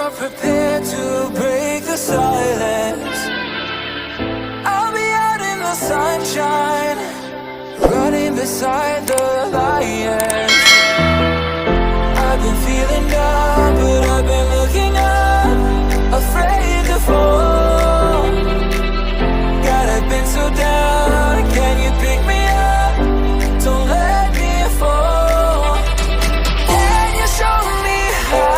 are prepared to break the silence. I'll be out in the sunshine, running beside the lion. I've been feeling down, but I've been looking up, afraid to fall. God, I've been so down, can you pick me up? Don't let me fall. Can you show me how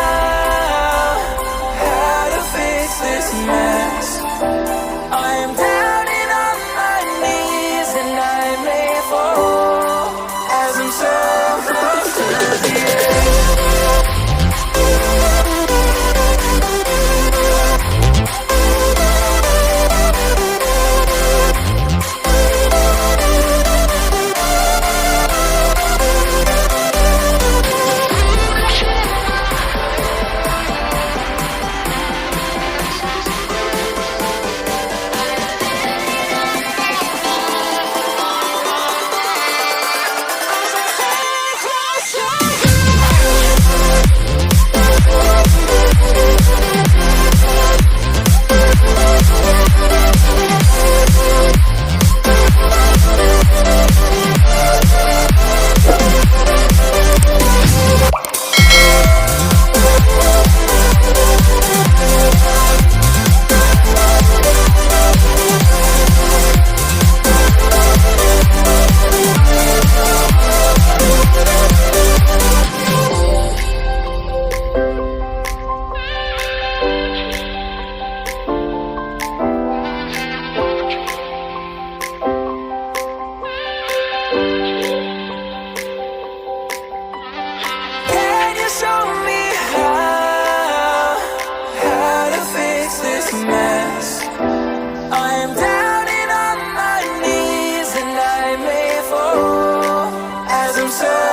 to fix this mess? I am down and on my knees, and I may fall as I'm so close to the edge. Can you show me how to fix this mess? I am down and on my knees, and I may fall as I'm so